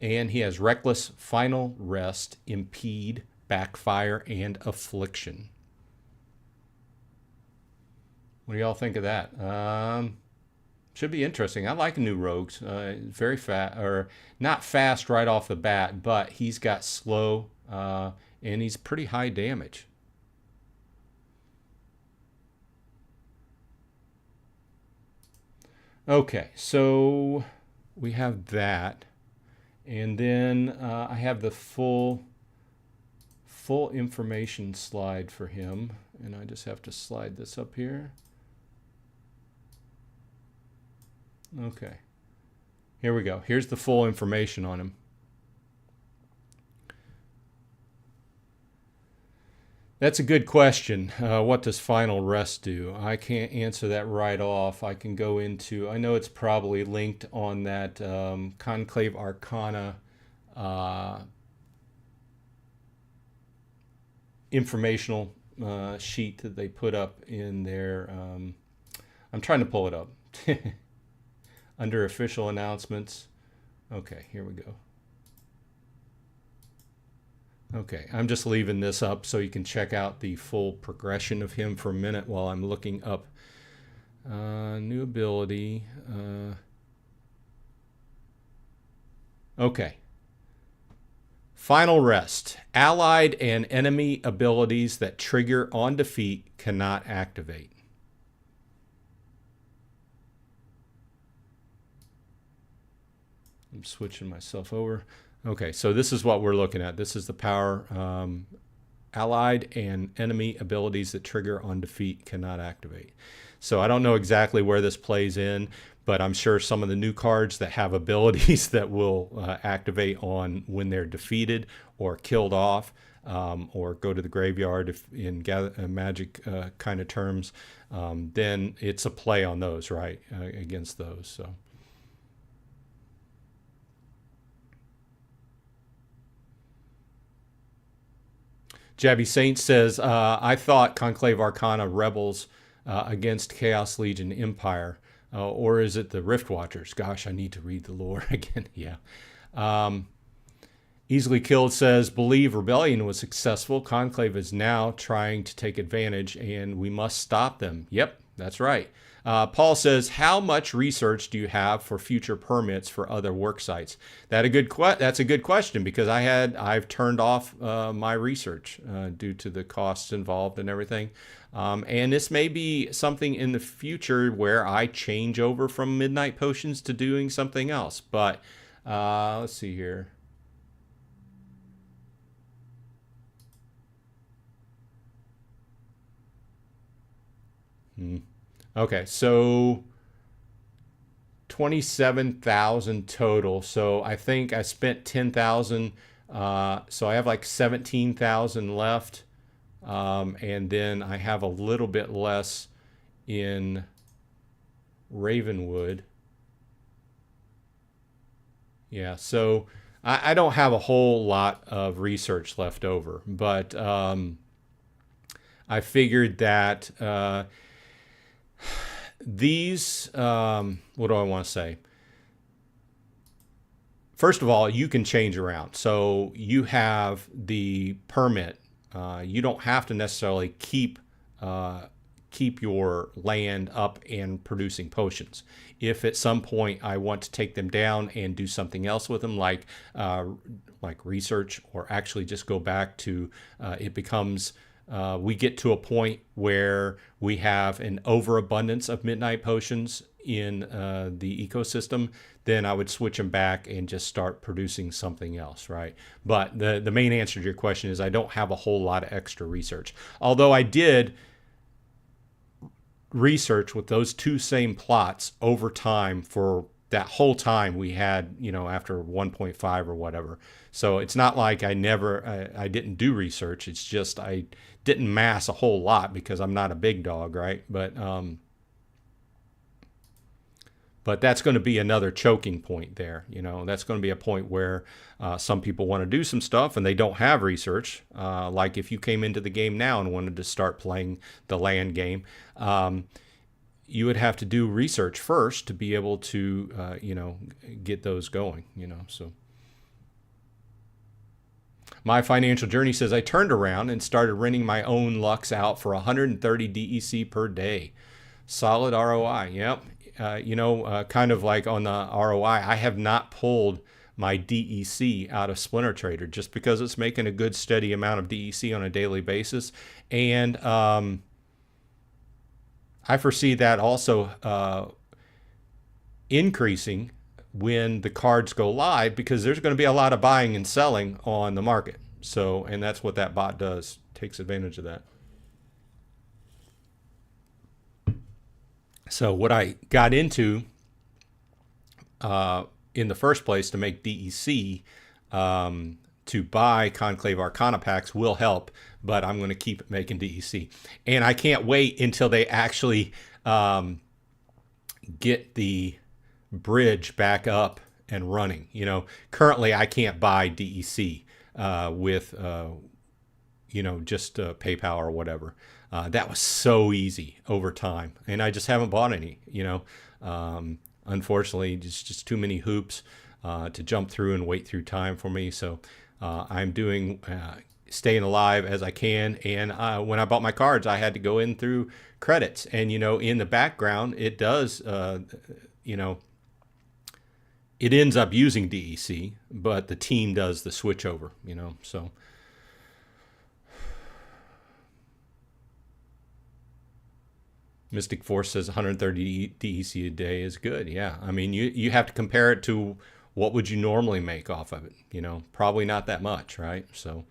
And he has reckless, final rest, impede, backfire, and affliction. What do y'all think of that? Should be interesting. I like new rogues. Very fast, or not fast right off the bat, but he's got slow, and he's pretty high damage. Okay, so we have that, and then I have the full information slide for him, and I just have to slide this up here. Okay, here we go. Here's the full information on him. That's a good question. What does final rest do? I can't answer that right off. I can go into, I know it's probably linked on that Conclave Arcana informational sheet that they put up in their, I'm trying to pull it up. Under official announcements. Okay, here we go. Okay, I'm just leaving this up so you can check out the full progression of him for a minute while I'm looking up new ability. Okay. Final rest. Allied and enemy abilities that trigger on defeat cannot activate. I'm switching myself over. Okay, so this is what we're looking at. This is the power. Allied and enemy abilities that trigger on defeat cannot activate. So I don't know exactly where this plays in, but I'm sure some of the new cards that have abilities that will activate on when they're defeated or killed off, or go to the graveyard if in magic kind of terms, then it's a play on those, right, against those. So. Jabby Saint says, I thought Conclave Arcana Rebels against Chaos Legion Empire, or is it the Rift Watchers? Gosh, I need to read the lore again. Yeah. Easily Killed says, believe Rebellion was successful. Conclave is now trying to take advantage, and we must stop them. Yep, that's right. Paul says, how much research do you have for future permits for other work sites? That's a good question, because I've turned off my research due to the costs involved and everything. And this may be something in the future where I change over from Midnight Potions to doing something else. But let's see here. Okay, so 27,000 total. So I think I spent 10,000. So I have like 17,000 left. And then I have a little bit less in Ravenwood. Yeah, so I don't have a whole lot of research left over, but I figured that these, what do I want to say? First of all, you can change around. So you have the permit. You don't have to necessarily keep your land up and producing potions. If at some point I want to take them down and do something else with them, like research, or actually just go back to, it becomes, we get to a point where we have an overabundance of midnight potions in the ecosystem, then I would switch them back and just start producing something else, right? But the main answer to your question is I don't have a whole lot of extra research. Although I did research with those two same plots over time for that whole time we had, after 1.5 or whatever. So it's not like I didn't do research. It's just I didn't mass a whole lot because I'm not a big dog, right? But that's going to be another choking point there. That's going to be a point where some people want to do some stuff and they don't have research. Like if you came into the game now and wanted to start playing the land game, you would have to do research first to be able to, get those going, so. My Financial Journey says, I turned around and started renting my own Lux out for 130 DEC per day. Solid ROI. Yep. Kind of like on the ROI, I have not pulled my DEC out of Splinter Trader just because it's making a good steady amount of DEC on a daily basis. And I foresee that also increasing when the cards go live, because there's going to be a lot of buying and selling on the market. So, and that's what that bot does, takes advantage of that. So what I got into in the first place to make DEC to buy Conclave Arcana packs will help, but I'm going to keep making DEC. And I can't wait until they actually get the bridge back up and running. Currently I can't buy DEC with just PayPal or whatever. That was so easy over time, and I just haven't bought any. Unfortunately, just too many hoops to jump through and wait through time for me. So I'm doing staying alive as I can. And when I bought my cards, I had to go in through credits, and in the background it does it ends up using DEC, but the team does the switch over, so. Mystic Force says 130 DEC a day is good. Yeah. I mean, you have to compare it to what would you normally make off of it? You know, probably not that much, right? So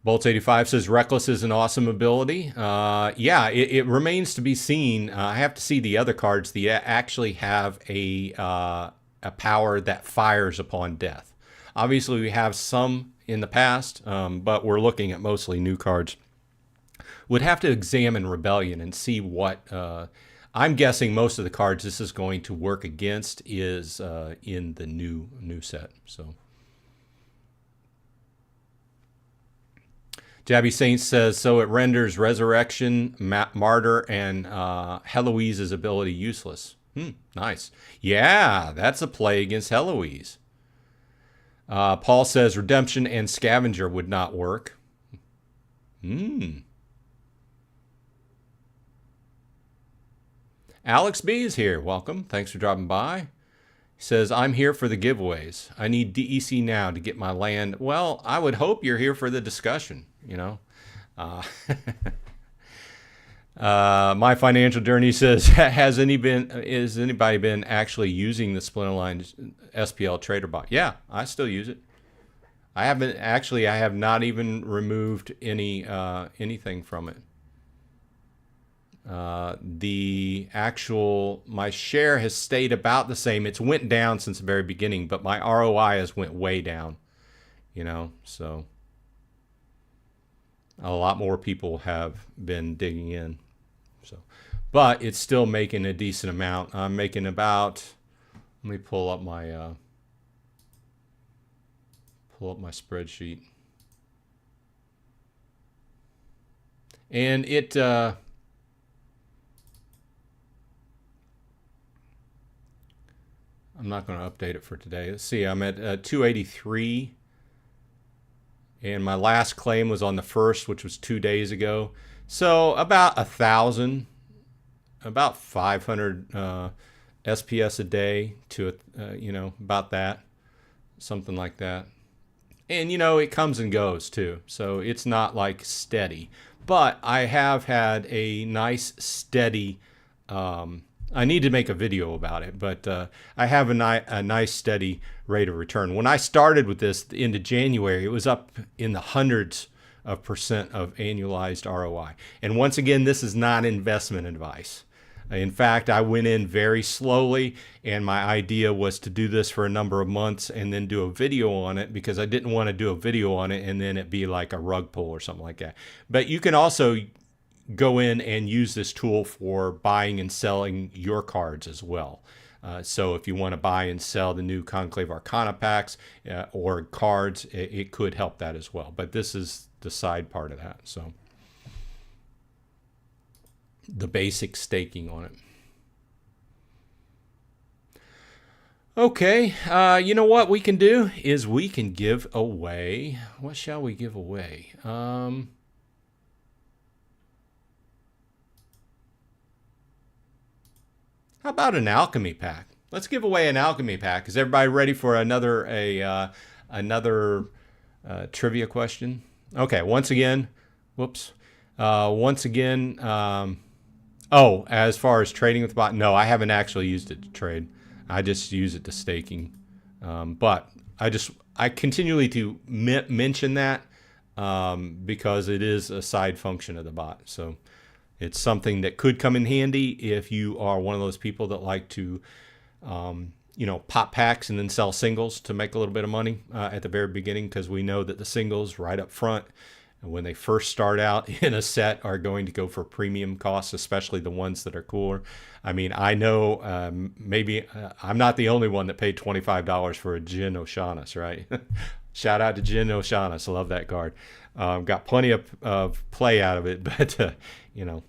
Bolts85 says Reckless is an awesome ability. Yeah, it remains to be seen. I have to see the other cards that actually have a power that fires upon death. Obviously, we have some in the past, but we're looking at mostly new cards. Would have to examine Rebellion and see what... I'm guessing most of the cards this is going to work against is in the new set. So, Jabby Saint says, so it renders Resurrection, Martyr, and Heloise's ability useless. Nice. Yeah, that's a play against Heloise. Paul says Redemption and Scavenger would not work. Alex B is here. Welcome. Thanks for dropping by. He says, I'm here for the giveaways. I need DEC now to get my land. Well, I would hope you're here for the discussion, you know. My Financial Journey says, has anybody been actually using the Splinterlands SPL Trader Bot? Yeah, I still use it. I have not even removed anything from it. My share has stayed about the same. It's went down since the very beginning, but my ROI has went way down, you know, so a lot more people have been digging in. So, but it's still making a decent amount. I'm making about, let me pull up my spreadsheet. And it, I'm not going to update it for today. Let's see, I'm at 283. And my last claim was on the 1st, which was 2 days ago. So about 1,000, about 500 SPS a day to, you know, about that. Something like that. And, you know, it comes and goes too. So it's not like steady. But I have had a nice steady... I need to make a video about it, but I have a nice steady rate of return. When I started with this into January, it was up in the hundreds of % of annualized ROI. And once again, this is not investment advice. In fact, I went in very slowly, and my idea was to do this for a number of months and then do a video on it, because I didn't want to do a video on it and then it be like a rug pull or something like that. But you can also go in and use this tool for buying and selling your cards as well. So if you want to buy and sell the new Conclave Arcana packs or cards, it could help that as well. But this is the side part of that. So the basic staking on it. Okay, you know what we can do is we can give away, what shall we give away? How about an alchemy pack? Let's give away an alchemy pack. Is everybody ready for another trivia question? Okay, once again, whoops. Oh, as far as trading with the bot, no, I haven't actually used it to trade. I just use it to staking. But I continually to mention that because it is a side function of the bot. So it's something that could come in handy if you are one of those people that like to, you know, pop packs and then sell singles to make a little bit of money at the very beginning, because we know that the singles right up front, when they first start out in a set, are going to go for premium costs, especially the ones that are cooler. I mean, I know maybe I'm not the only one that paid $25 for a Jin Oshawnis, right? Shout out to Jin Oshawnis. I love that card. Got plenty of play out of it, but, you know.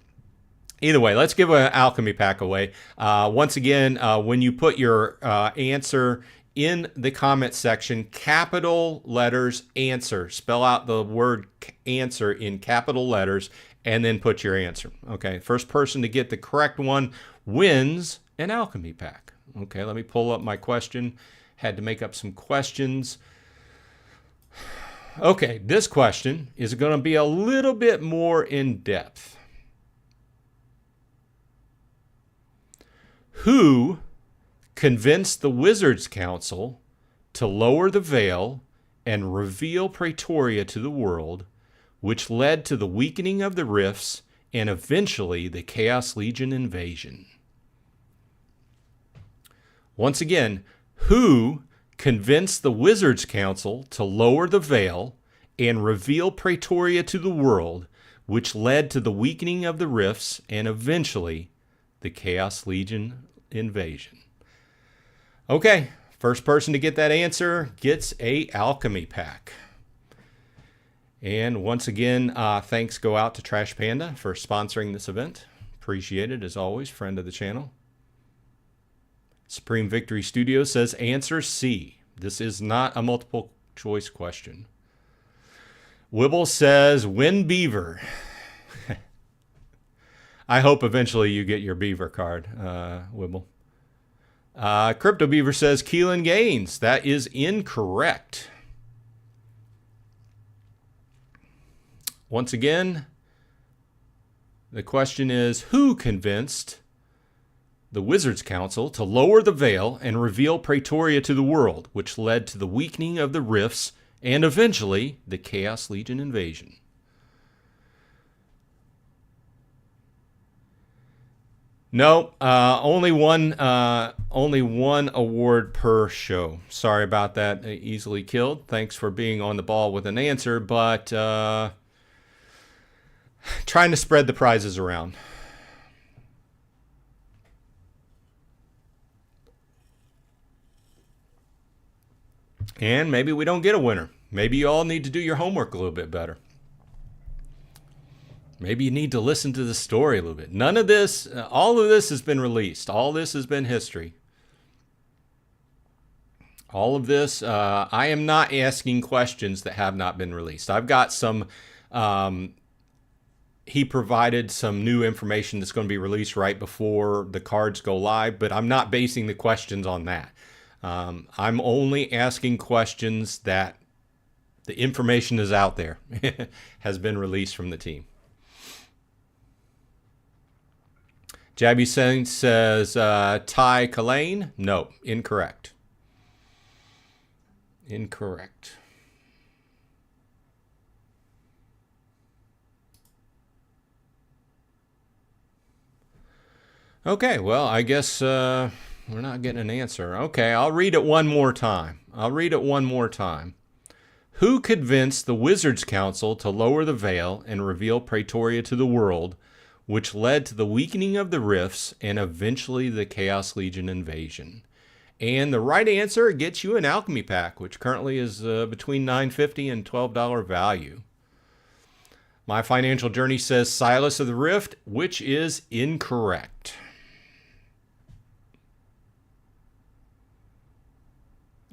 Either way, let's give an alchemy pack away. Once again, when you put your answer in the comment section, capital letters answer. Spell out the word answer in capital letters and then put your answer. Okay, first person to get the correct one wins an alchemy pack. Okay, let me pull up my question. Had to make up some questions. Okay, this question is going to be a little bit more in depth. Who convinced the Wizards Council to lower the veil and reveal Praetoria to the world, which led to the weakening of the rifts and eventually the Chaos Legion invasion. Once again, who convinced the Wizards Council to lower the veil and reveal Praetoria to the world, which led to the weakening of the rifts and eventually the Chaos Legion invasion? Okay, first person to get that answer gets a alchemy pack. And once again, thanks go out to Trash Panda for sponsoring this event. Appreciate it as always, friend of the channel. Supreme Victory Studio says answer C. This is not a multiple choice question. Wibble says win beaver. I hope eventually you get your beaver card, Wibble. Crypto Beaver says Keelan Gaines. That is incorrect. Once again, the question is, who convinced the Wizards Council to lower the veil and reveal Praetoria to the world, which led to the weakening of the rifts and eventually the Chaos Legion invasion? No, only one award per show. Sorry about that. Easily killed. Thanks for being on the ball with an answer, but trying to spread the prizes around. And maybe we don't get a winner. Maybe you all need to do your homework a little bit better. Maybe you need to listen to the story a little bit. None of this, all of this has been released. All this has been history. All of this, I am not asking questions that have not been released. I've got some, he provided some new information that's going to be released right before the cards go live, but I'm not basing the questions on that. I'm only asking questions that the information is out there, has been released from the team. Jabby Saint says, Ty Kalane? No, incorrect. Incorrect. Okay, well, I guess we're not getting an answer. Okay, I'll read it one more time. Who convinced the Wizards Council to lower the veil and reveal Praetoria to the world, which led to the weakening of the rifts and eventually the Chaos Legion invasion? And the right answer gets you an alchemy pack, which currently is between $9.50 and $12 value. My Financial Journey says Silas of the Rift, which is incorrect.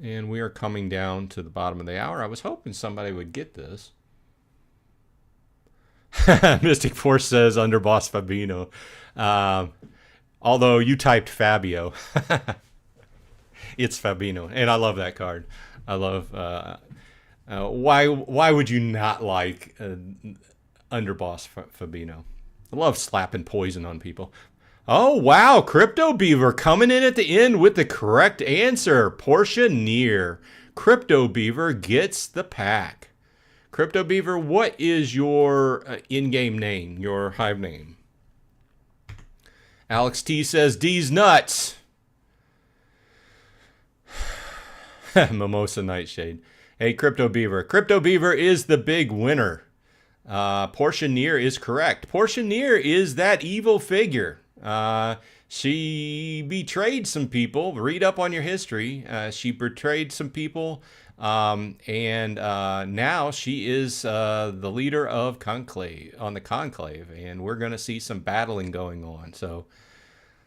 And we are coming down to the bottom of the hour. I was hoping somebody would get this. Mystic Force says Underboss Fabino. Although you typed Fabio. It's Fabino. And I love that card. I love... why would you not like Underboss Fabino? I love slapping poison on people. Oh, wow. Crypto Beaver coming in at the end with the correct answer. Portia Near. Crypto Beaver gets the pack. Crypto Beaver, what is your in-game name, your Hive name? Alex T says, D's nuts. Mimosa Nightshade. Hey, Crypto Beaver. Crypto Beaver is the big winner. Portia Near is correct. Portia Near is that evil figure. She betrayed some people. Read up on your history. She betrayed some people, and now she is the leader of Conclave, on the Conclave, and we're going to see some battling going on. So,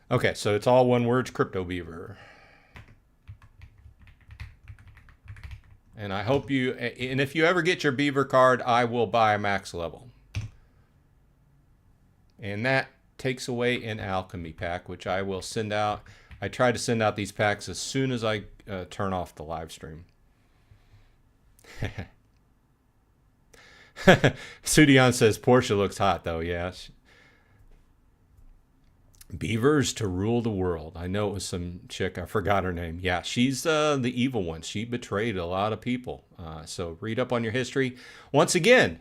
okay, so it's all one word, Crypto Beaver. And I hope you, and if you ever get your Beaver card, I will buy a max level. And that takes away an alchemy pack, which I will send out. I try to send out these packs as soon as I turn off the live stream. Sudion says Portia looks hot though. Yeah. Beavers to rule the world. I know it was some chick. I forgot her name. Yeah, she's the evil one. She betrayed a lot of people. So read up on your history. Once again,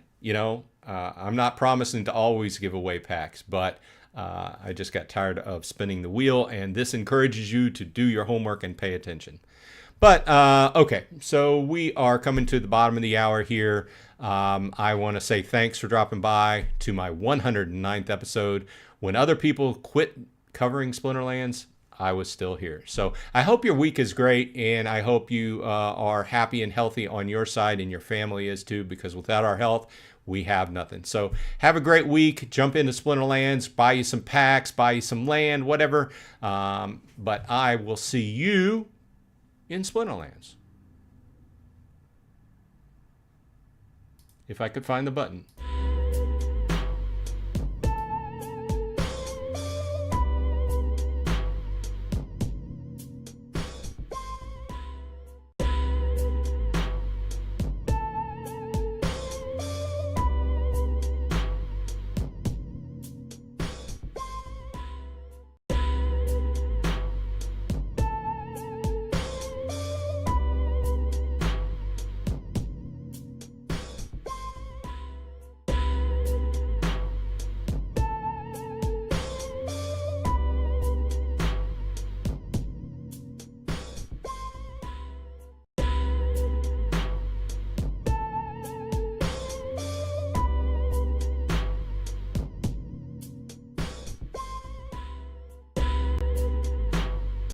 I'm not promising to always give away packs, but I just got tired of spinning the wheel, and this encourages you to do your homework and pay attention. But okay, so we are coming to the bottom of the hour here. I want to say thanks for dropping by to my 109th episode. When other people quit covering Splinterlands, I was still here. So I hope your week is great, and I hope you are happy and healthy on your side, and your family is too, because without our health, we have nothing. So have a great week. Jump into Splinterlands, buy you some packs, buy you some land, whatever. But I will see you in Splinterlands. If I could find the button.